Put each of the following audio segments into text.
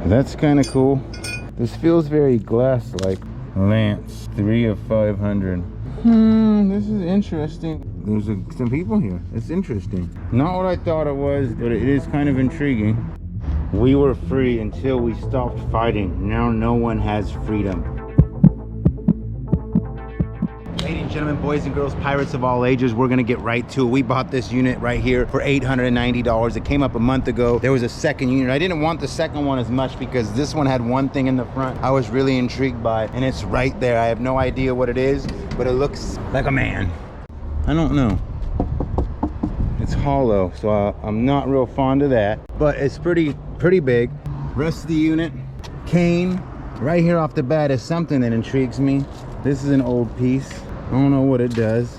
That's kind of cool. This feels very glass-like. Lance, 3 of 500. This is interesting. There's some people here. It's interesting. Not what I thought it was, but it is kind of intriguing. We were free until we stopped fighting. Now no one has freedom. Ladies and gentlemen, boys and girls, pirates of all ages, we're gonna get right to it. We bought this unit right here for $890. It came up a month ago. There was a second unit. I didn't want the second one as much because this one had one thing in the front I was really intrigued by, and it's right there. I have no idea what it is, but it looks like a man. I don't know. It's hollow, so I'm not real fond of that, but it's pretty big. Rest of the unit, cane, right here off the bat is something that intrigues me. This is an old piece. I don't know what it does.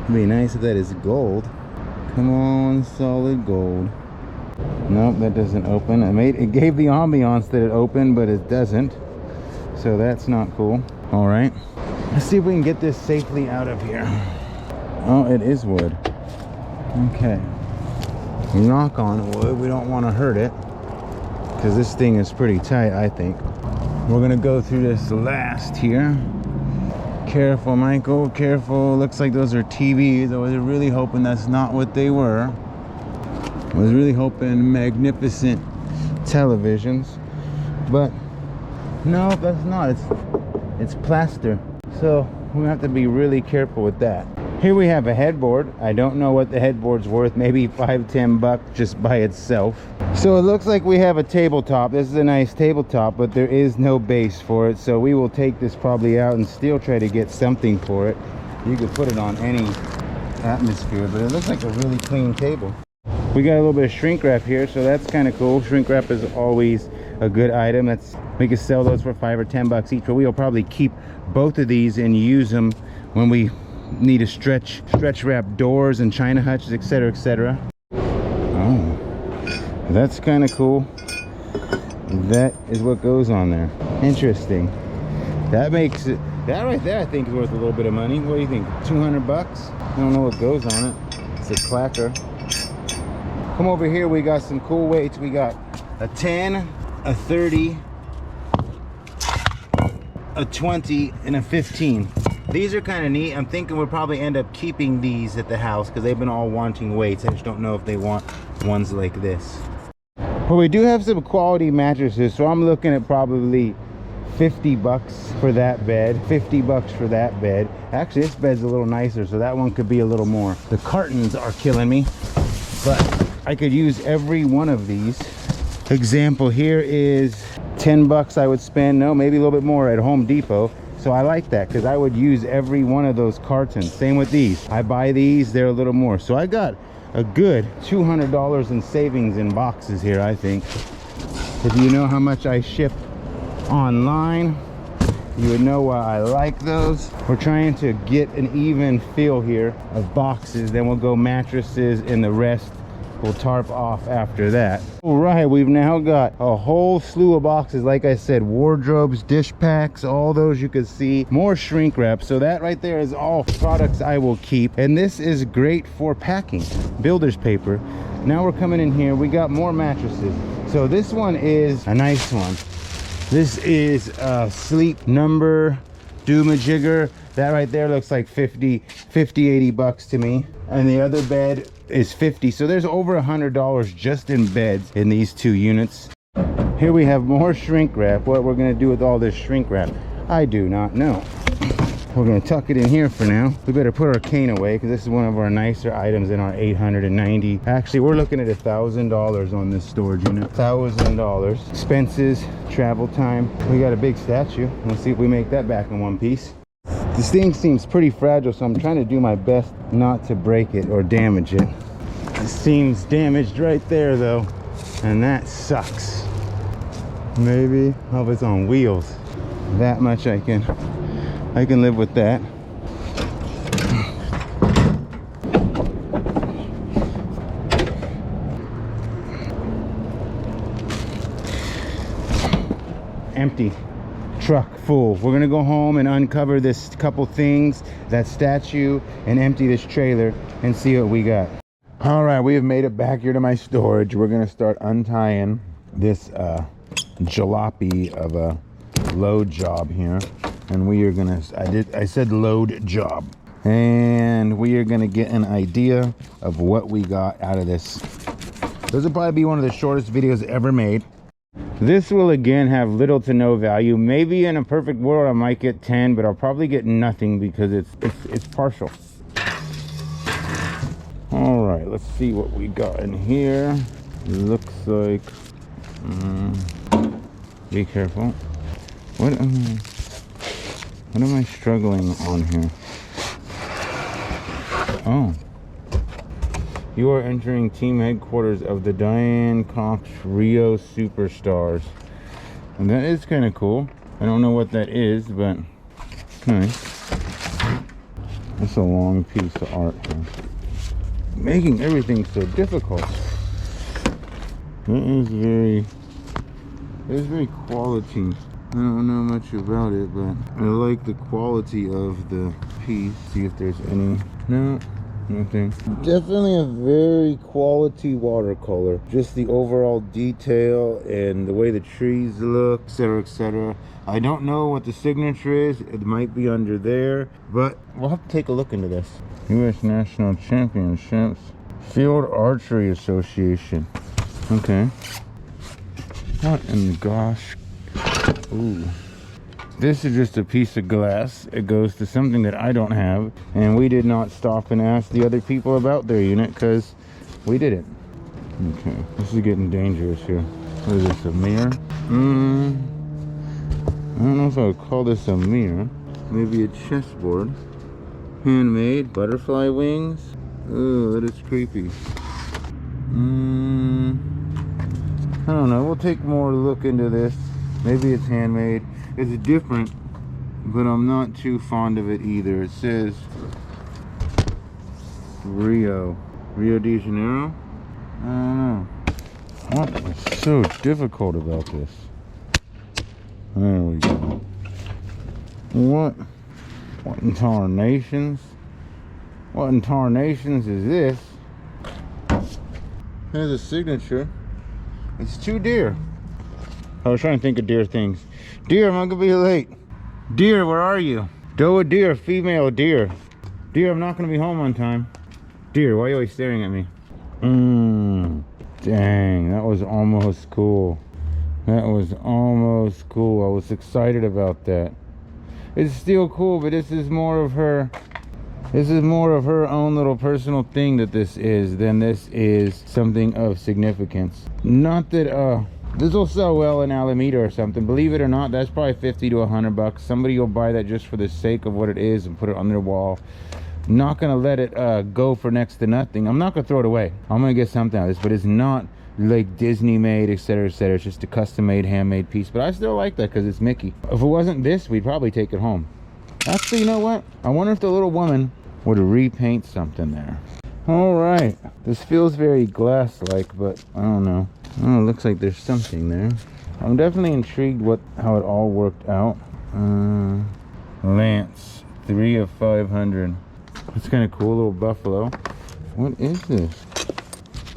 It'd be nice if that is gold. Come on, solid gold. Nope, that doesn't open. It gave the ambiance that it opened, but it doesn't. So that's not cool. All right, let's see if we can get this safely out of here. Oh, it is wood. Okay. Knock on wood. We don't want to hurt it because this thing is pretty tight, I think. We're gonna go through this last here. Careful, Michael, careful. Looks like those are TVs. I was really hoping that's not what they were. I was really hoping magnificent televisions, but no, that's not. It's plaster. So we have to be really careful with that. Here we have a headboard. I don't know what the headboard's worth. Maybe $5–10 just by itself. So it looks like we have a tabletop. This is a nice tabletop, but there is no base for it. So we will take this probably out and still try to get something for it. You could put it on any atmosphere, but it looks like a really clean table. We got a little bit of shrink wrap here, so that's kind of cool. Shrink wrap is always a good item. We could sell those for $5 or $10 each, but we'll probably keep both of these and use them when we need to stretch wrap doors and china hutches, etc., etc. Oh, that's kind of cool. That is what goes on there. Interesting. That makes it, that right there I think is worth a little bit of money. What do you think? $200? I don't know what goes on it. It's a clacker. Come over here, we got some cool weights. We got a 10, a 30, a 20, and a 15. These are kind of neat. I'm thinking we'll probably end up keeping these at the house because they've been all wanting weights. I just don't know if they want ones like this. Well, we do have some quality mattresses, so I'm looking at probably $50 for that bed, $50 for that bed. Actually, this bed's a little nicer, so that one could be a little more. The cartons are killing me, but I could use every one of these. Example here is $10 I would spend, no, maybe a little bit more at Home Depot. So I like that because I would use every one of those cartons. Same with these. I buy these, they're a little more. So I got a good $200 in savings in boxes here, I think. If you know how much I ship online, you would know why I like those. We're trying to get an even feel here of boxes. Then we'll go mattresses and the rest we'll tarp off after that. All right, we've now got a whole slew of boxes. Like I said, wardrobes, dish packs, all those you can see. More shrink wrap. So that right there is all products I will keep. And this is great for packing. Builder's paper. Now we're coming in here. We got more mattresses. So this one is a nice one. This is a Sleep Number Doomajigger. That right there looks like $80 to me. And the other bed is $50. So there's over $100 just in beds in these two units. Here we have more shrink wrap. What we're gonna do with all this shrink wrap, I do not know. We're gonna tuck it in here for now. We better put our cane away because this is one of our nicer items in our 890. Actually, we're looking at $1,000 on this storage unit. $1,000. Expenses, travel time. We got a big statue. Let's see if we make that back in one piece. This thing seems pretty fragile, so I'm trying to do my best not to break it or damage it. It seems damaged right there though, and that sucks. Maybe, oh, it's on wheels. That much I can live with that. Empty. Truck full. We're gonna go home and uncover this couple things, that statue, and empty this trailer and see what we got. All right, we have made it back here to my storage. We're gonna start untying this jalopy of a load job here, and we are gonna, I said load job, and we are gonna get an idea of what we got out of this. This will probably be one of the shortest videos ever made. This will again have little to no value. Maybe in a perfect world I might get 10, but I'll probably get nothing because it's partial. All right, let's see what we got in here. Looks like, be careful. What am I struggling on here? Oh. You are entering team headquarters of the Diane Cox Rio Superstars. And that is kind of cool. I don't know what that is, but nice. That's a long piece of art here. Making everything so difficult. It is very quality. I don't know much about it, but I like the quality of the piece. See if there's any. No. Nothing. Definitely a very quality watercolor. Just the overall detail and the way the trees look, etc., etc. I don't know what the signature is. It might be under there, but we'll have to take a look into this. U.S. National Championships, Field Archery Association. Okay. What in the gosh? Ooh. This is just a piece of glass. It goes to something that I don't have, and we did not stop and ask the other people about their unit because we didn't. Okay, this is getting dangerous here. What is this, a mirror? I don't know if I would call this a mirror. Maybe a chessboard. Handmade, butterfly wings. Oh, that is creepy. I don't know, we'll take more look into this. Maybe it's handmade. It's different, but I'm not too fond of it either. It says Rio de Janeiro. I don't know. What is so difficult about this? There we go. What in tarnations? What in tarnations is this? There's a signature. It's 2 deer. I was trying to think of deer things. Deer, I'm not gonna be late. Deer, where are you? Doe deer, female deer. Deer, I'm not gonna be home on time. Deer, why are you always staring at me? Dang, that was almost cool. That was almost cool. I was excited about that. It's still cool, but this is more of her. This is more of her own little personal thing that this is than this is something of significance. Not that this will sell well in Alameda or something. Believe it or not, that's probably 50 to 100 bucks. Somebody will buy that just for the sake of what it is and put it on their wall. Not gonna let it go for next to nothing. I'm not gonna throw it away. I'm gonna get something out of this, but it's not like Disney made, etc., etc. It's just a custom made, handmade piece. But I still like that because it's Mickey. If it wasn't this, we'd probably take it home. Actually, you know what? I wonder if the little woman would repaint something there. All right, this feels very glass-like, but I don't know. Oh, it looks like there's something there. I'm definitely intrigued how it all worked out. Lance, 3 of 500. It's kind of cool, little buffalo. What is this?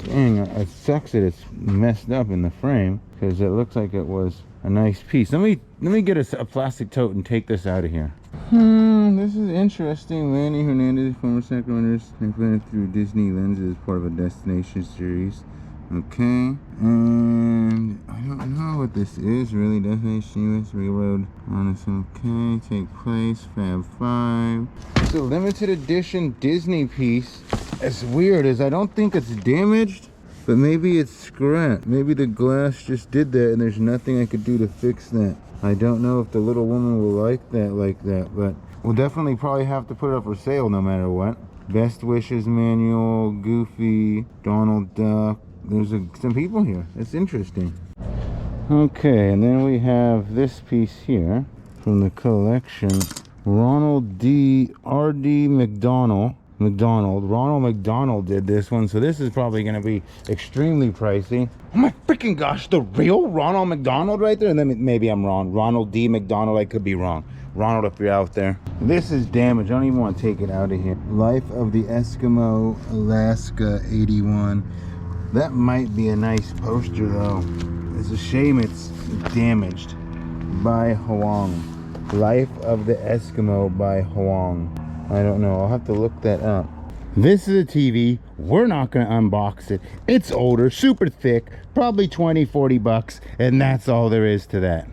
Dang, it sucks that it's messed up in the frame because it looks like it was a nice piece. Let me get a plastic tote and take this out of here. This is interesting. Manny Hernandez, former Sacramento, implemented through Disney lenses, part of a destination series. Okay, and I don't know what this is really. Destination US Railroad on this. Okay, take place Fab 5. It's a limited edition Disney piece. As weird as I don't think it's damaged, but maybe it's scratched. Maybe the glass just did that and there's nothing I could do to fix that. I don't know if the little woman will like that, but we'll definitely probably have to put it up for sale no matter what. Best Wishes Manual, Goofy, Donald Duck. There's some people here. It's interesting. Okay, and then we have this piece here from the collection. Ronald R.D. McDonald. Ronald McDonald did this one, so this is probably going to be extremely pricey. Oh my freaking gosh, the real Ronald McDonald right there? And then maybe I'm wrong. Ronald D. McDonald, I could be wrong. Ronald, if you're out there. This is damaged. I don't even want to take it out of here. Life of the Eskimo, Alaska, 81. That might be a nice poster though. It's a shame it's damaged. By Huang. Life of the Eskimo by Huang. I don't know. I'll have to look that up. This is a TV. We're not going to unbox it. It's older, super thick, probably 20, 40 bucks, and that's all there is to that.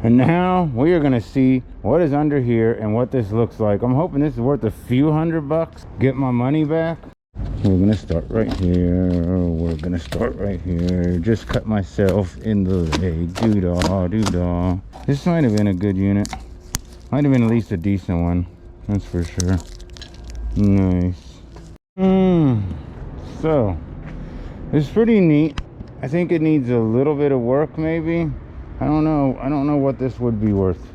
And now we are going to see what is under here and what this looks like. I'm hoping this is worth a few $100. Get my money back. We're going to start right here. We're going to start right here. Just cut myself in the leg. Doo-dah, doo-dah. This might have been a good unit. Might have been at least a decent one. That's for sure. Nice. So, it's pretty neat. I think it needs a little bit of work maybe. I don't know what this would be worth,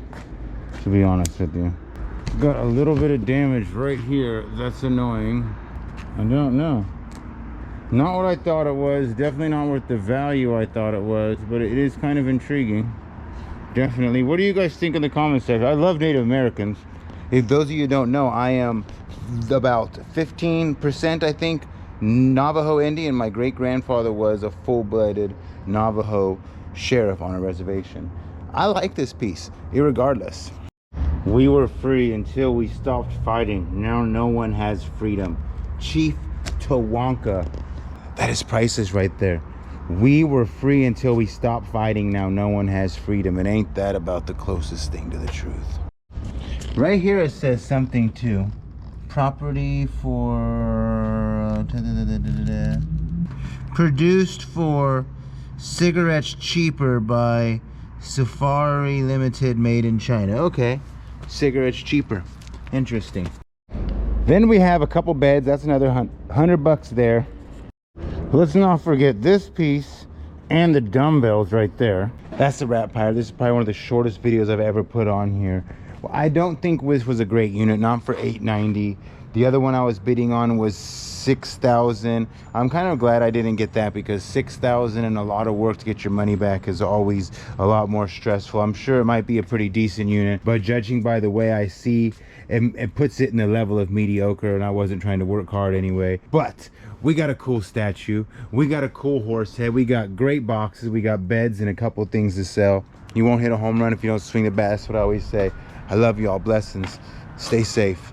to be honest with you. Got a little bit of damage right here. That's annoying. I don't know. Not what I thought it was. Definitely not worth the value I thought it was, but it is kind of intriguing. Definitely. What do you guys think in the comment section? I love Native Americans. If those of you don't know, I am about 15%, I think, Navajo Indian. My great-grandfather was a full-blooded Navajo sheriff on a reservation. I like this piece, irregardless. We were free until we stopped fighting. Now no one has freedom. Chief Tawanka. That is priceless right there. We were free until we stopped fighting. Now no one has freedom. And ain't that about the closest thing to the truth? Right here it says something too. Property for produced for cigarettes cheaper by Safari Limited, made in China. Okay, cigarettes cheaper. Interesting. Then we have a couple beds. That's another $100 there. Let's not forget this piece and the dumbbells right there. That's the Rat Pirate. This is probably one of the shortest videos I've ever put on here. Well, I don't think this was a great unit, not for $890. The other one I was bidding on was $6,000. I'm kind of glad I didn't get that, because $6,000 and a lot of work to get your money back is always a lot more stressful. I'm sure it might be a pretty decent unit, but judging by the way I see, it puts it in the level of mediocre, and I wasn't trying to work hard anyway. But we got a cool statue. We got a cool horse head. We got great boxes. We got beds and a couple things to sell. You won't hit a home run if you don't swing the bat. That's what I always say. I love y'all. Blessings. Stay safe.